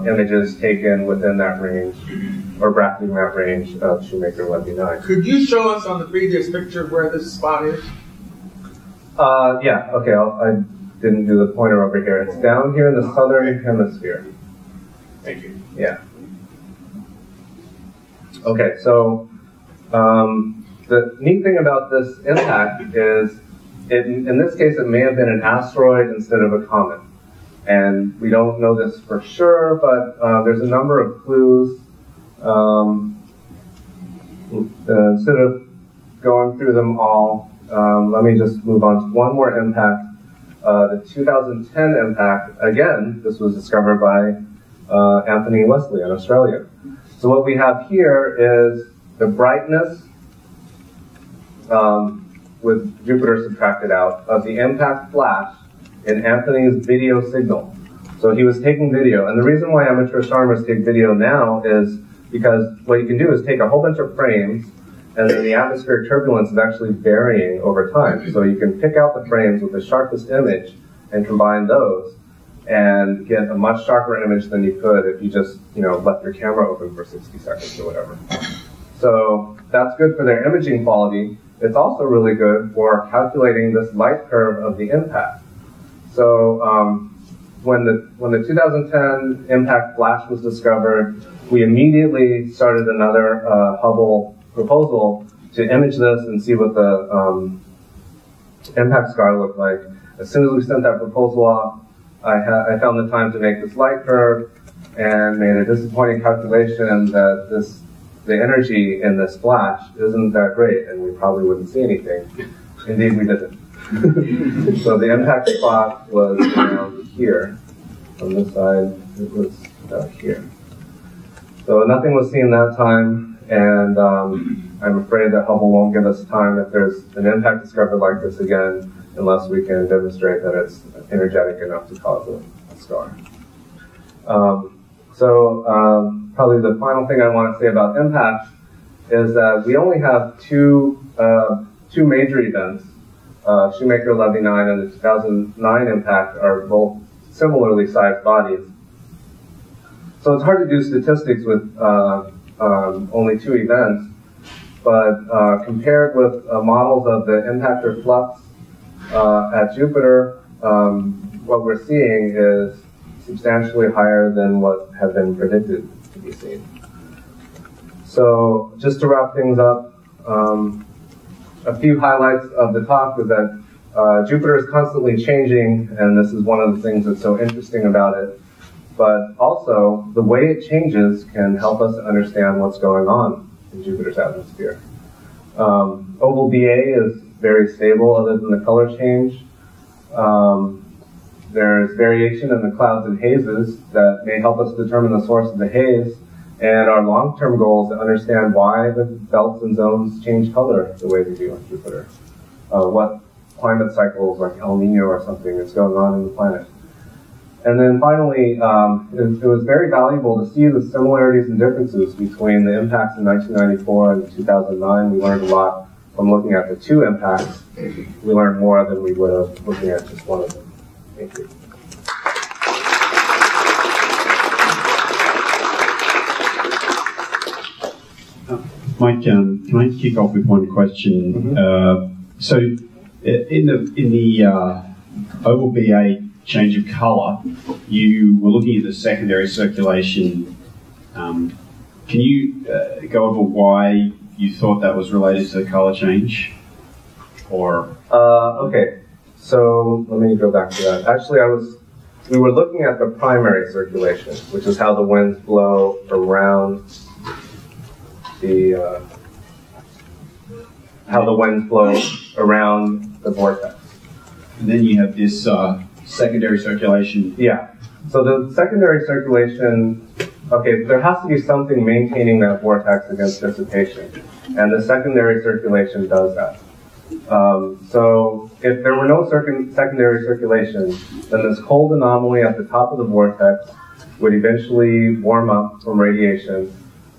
images taken within that range, or bracketing that range of Shoemaker-Levy 9. Could you show us on the previous picture where this spot is? Yeah, okay, I didn't do the pointer over here. It's down here in the southern hemisphere. Thank you. Yeah. Okay, so the neat thing about this impact is, in this case, it may have been an asteroid instead of a comet. And we don't know this for sure, but there's a number of clues. Instead of going through them all, let me just move on to one more impact. The 2010 impact, again, this was discovered by Anthony Wesley in Australia. So what we have here is the brightness, with Jupiter subtracted out, of the impact flash in Anthony's video signal. So he was taking video, and the reason why amateur astronomers take video now is because what you can do is take a whole bunch of frames, and then the atmospheric turbulence is actually varying over time. So you can pick out the frames with the sharpest image and combine those, and get a much sharper image than you could if you just, left your camera open for 60 seconds or whatever. So that's good for their imaging quality. It's also really good for calculating this light curve of the impact. So when the 2010 impact flash was discovered, we immediately started another Hubble proposal to image this and see what the impact scar looked like. As soon as we sent that proposal off, I found the time to make this light curve and made a disappointing calculation that the energy in this flash isn't that great, and we probably wouldn't see anything. Indeed, we didn't. So the impact spot was around here. On this side, it was about here. So nothing was seen that time, and I'm afraid that Hubble won't give us time if there's an impact discovered like this again, unless we can demonstrate that it's energetic enough to cause a scar. Probably the final thing I want to say about impacts is that we only have two major events. Shoemaker-Levy 9 and the 2009 impact are both similarly sized bodies. So it's hard to do statistics with only two events, but compared with models of the impactor flux at Jupiter, what we're seeing is substantially higher than what had been predicted to be seen. So just to wrap things up, a few highlights of the talk was that Jupiter is constantly changing, and this is one of the things that's so interesting about it. But also, the way it changes can help us understand what's going on. in Jupiter's atmosphere. Oval BA is very stable other than the color change. There's variation in the clouds and hazes that may help us determine the source of the haze. And our long-term goal is to understand why the belts and zones change color the way they do on Jupiter. What climate cycles, like El Nino or something, is going on in the planet. And then finally, it was very valuable to see the similarities and differences between the impacts in 1994 and 2009. We learned a lot from looking at the two impacts. We learned more than we would have looking at just one of them. Thank you. Mike, can I kick off with one question? So, in the oval BA change of colour, you were looking at the secondary circulation. Can you go over why you thought that was related to the colour change? Or okay, so let me go back to that. Actually, we were looking at the primary circulation, which is how the winds blow around the vortex. And then you have this secondary circulation. Yeah. So the secondary circulation, okay, there has to be something maintaining that vortex against dissipation, and the secondary circulation does that. So if there were no secondary circulation, then this cold anomaly at the top of the vortex would eventually warm up from radiation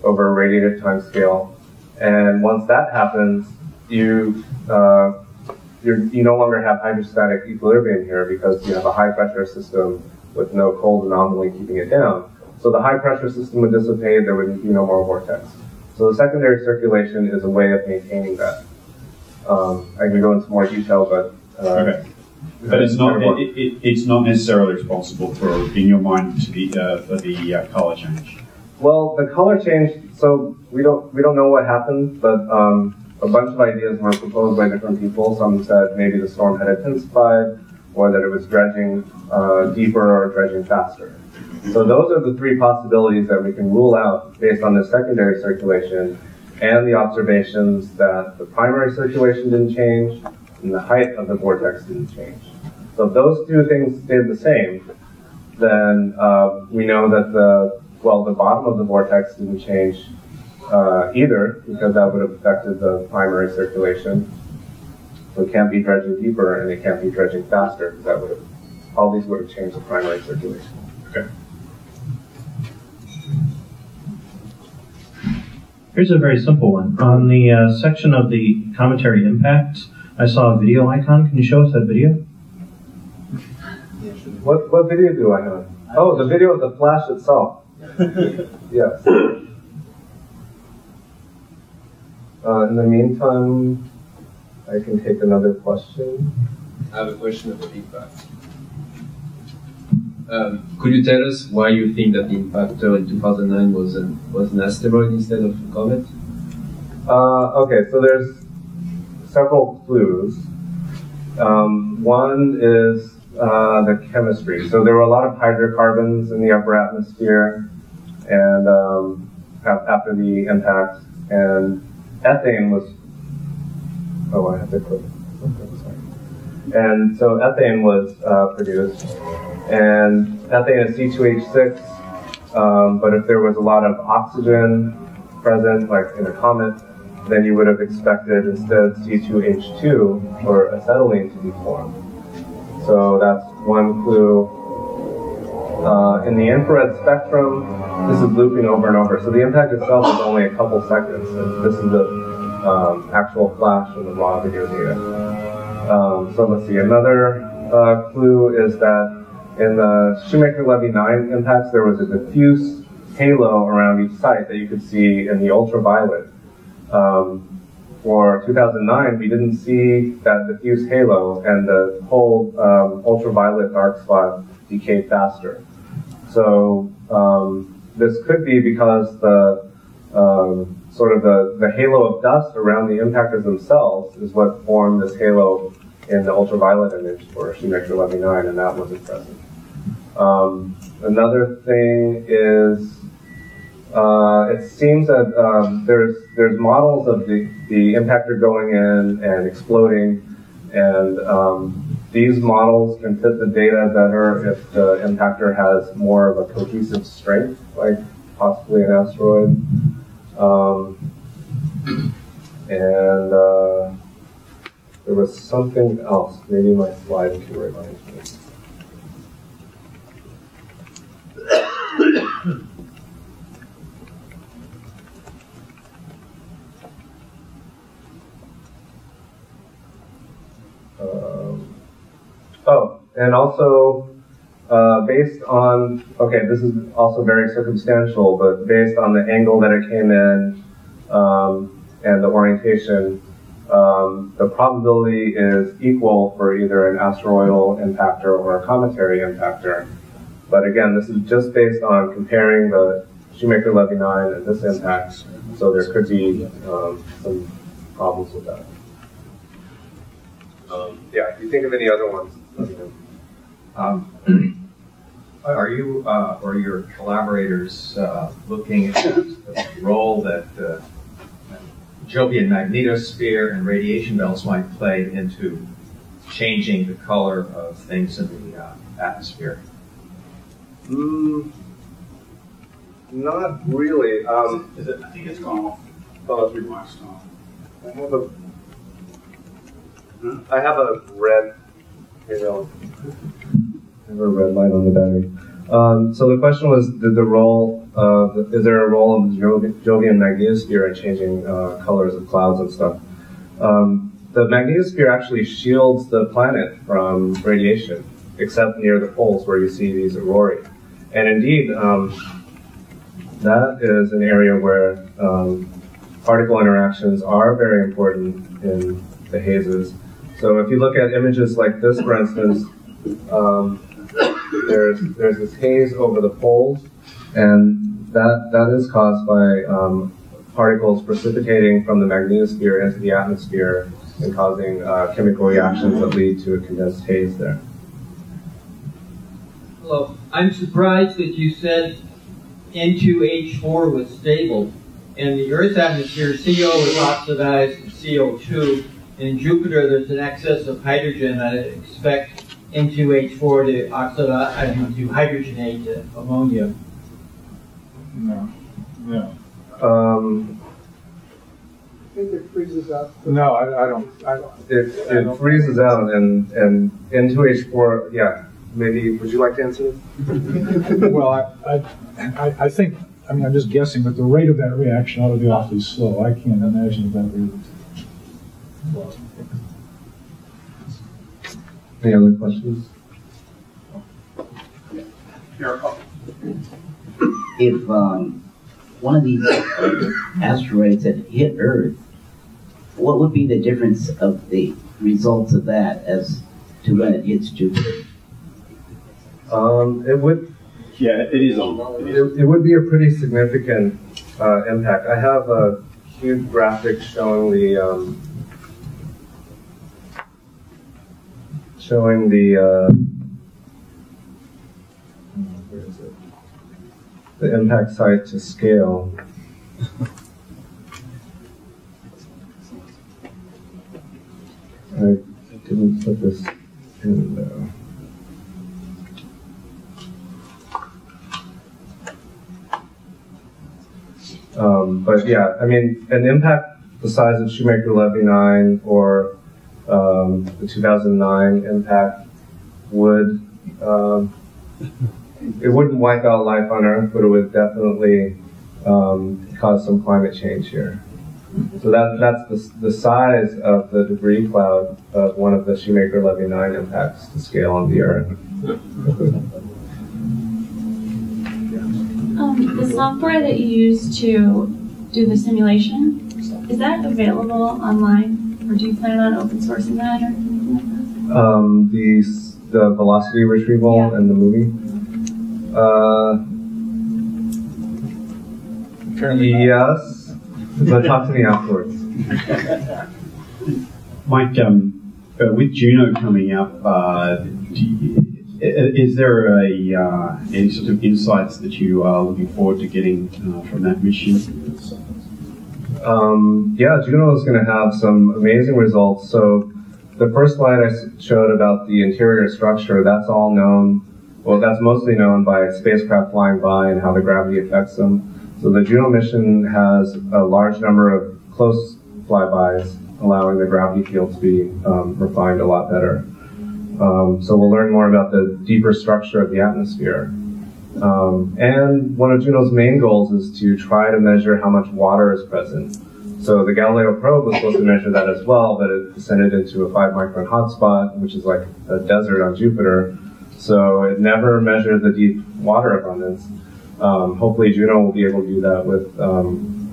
over a radiative time scale. And once that happens, you no longer have hydrostatic equilibrium here because you have a high pressure system with no cold anomaly keeping it down. So the high pressure system would dissipate, there would be no more vortex. So the secondary circulation is a way of maintaining that. I can go into more detail, but okay. But it's not necessarily responsible for, in your mind, for the color change. Well, the color change. So we don't know what happened, but a bunch of ideas were proposed by different people. Some said maybe the storm had intensified, or that it was dredging deeper or dredging faster. So those are the three possibilities that we can rule out based on the secondary circulation and the observations that the primary circulation didn't change and the height of the vortex didn't change. So if those two things stayed the same, then we know that the bottom of the vortex didn't change either, because that would have affected the primary circulation. So it can't be dredging deeper and it can't be dredging faster, because that would have, all these would have changed the primary circulation. Okay. Here's a very simple one. On the section of the cometary impacts, I saw a video icon. Can you show us that video? What video do I have? Oh, the video of the flash itself. Yes. In the meantime, I can take another question. I have a question about impact. Could you tell us why you think that the impactor in 2009 was an asteroid instead of a comet? Okay, so there's several clues. One is the chemistry. So there were a lot of hydrocarbons in the upper atmosphere, and after the impact, and ethane was. Oh, I have to click. Okay, sorry. And so ethane was produced. And ethane is C2H6, but if there was a lot of oxygen present, like in a comet, then you would have expected instead C2H2 or acetylene to be formed. So that's one clue. In the infrared spectrum, this is looping over and over. So the impact itself is only a couple seconds, and this is the actual flash of the raw video data. So let's see, another clue is that in the Shoemaker-Levy 9 impacts, there was a diffuse halo around each site that you could see in the ultraviolet. For 2009, we didn't see that diffuse halo, and the whole ultraviolet dark spot decayed faster. So this could be because the sort of the halo of dust around the impactors themselves is what formed this halo in the ultraviolet image for Shoemaker-Levy 9, and that wasn't present. Another thing is It seems that there's models of the impactor going in and exploding, and these models can fit the data better if the impactor has more of a cohesive strength, like possibly an asteroid. And there was something else. Maybe my slide can remind me. And also based on, okay, this is also very circumstantial, but based on the angle that it came in and the orientation, the probability is equal for either an asteroidal impactor or a cometary impactor. But again, this is just based on comparing the Shoemaker-Levy 9 and this impact, so there could be some problems with that. Yeah, if you think of any other ones, let me know. Are you or your collaborators looking at the role that Jovian magnetosphere and radiation belts might play into changing the color of things in the atmosphere? Not really. I think it's gone off. Oh, It's relaxed off. I have a red. I have a red light on the battery. So the question was, is there a role of the Jovian magnetosphere in changing colors of clouds and stuff? The magnetosphere actually shields the planet from radiation, except near the poles where you see these aurorae. And indeed, that is an area where particle interactions are very important in the hazes. So if you look at images like this, for instance, there's this haze over the poles, and that is caused by particles precipitating from the magnetosphere into the atmosphere and causing chemical reactions that lead to a condensed haze there. Hello. I'm surprised that you said N2H4 was stable. In the Earth's atmosphere, CO is oxidized to CO2. In Jupiter, there's an excess of hydrogen. I expect N2H4 to oxidize to hydrogenate to ammonia. No. I think it freezes up. No, I don't. It freezes out, and N2H4, yeah. Maybe, would you like to answer this? Well, I think, I mean, I'm just guessing, but the rate of that reaction ought to be awfully slow. I can't imagine that really. Well. Any other questions? If one of these asteroids had hit Earth, what would be the difference of the results of that as to when it hits Jupiter? It would. Yeah, it is on. It would be a pretty significant impact. I have a cute graphic showing the where is it? The impact site to scale. I didn't put this in though. But yeah, I mean, an impact the size of Shoemaker-Levy 9 or the 2009 impact would, it wouldn't wipe out life on Earth, but it would definitely cause some climate change here. So that's the size of the debris cloud of one of the Shoemaker-Levy 9 impacts to scale on the Earth. The software that you use to do the simulation, is that available online, or do you plan on open sourcing that or anything like that? The velocity retrieval in the movie. Yes, but talk to me afterwards. Mike, with Juno coming up, Is there any sort of insights that you are looking forward to getting from that mission? Yeah, Juno is going to have some amazing results. So the first slide I showed about the interior structure, that's all known. Well, that's mostly known by spacecraft flying by and how the gravity affects them. So the Juno mission has a large number of close flybys, allowing the gravity field to be refined a lot better. So we'll learn more about the deeper structure of the atmosphere. And one of Juno's main goals is to try to measure how much water is present. So the Galileo probe was supposed to measure that as well, but it descended into a 5-micron hotspot, which is like a desert on Jupiter. So it never measured the deep water abundance. Hopefully Juno will be able to do that with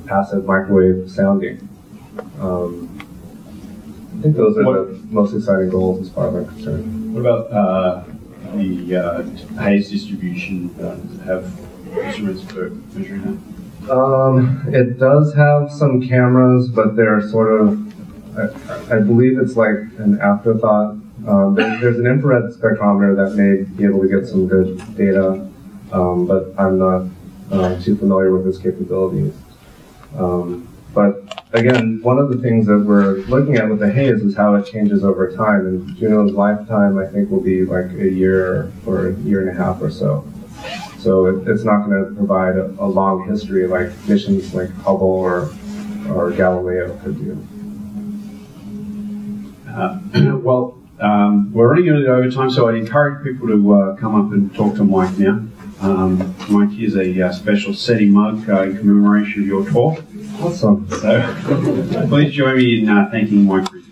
passive microwave sounding. I think those are the most exciting goals as far as I'm concerned. What about the haze distribution? Does it have instruments for measuring that? It does have some cameras, but they're sort of, I believe it's like an afterthought. There's an infrared spectrometer that may be able to get some good data, but I'm not too familiar with its capabilities. But again, one of the things that we're looking at with the haze is how it changes over time. And Juno's lifetime, I think, will be like a year or a year and a half or so. So it's not going to provide a long history like missions like Hubble or Galileo could do. We're running a little over time, so I encourage people to come up and talk to Mike now. Mike, here's a special SETI mug in commemoration of your talk. Awesome. So please join me in thanking Mike for his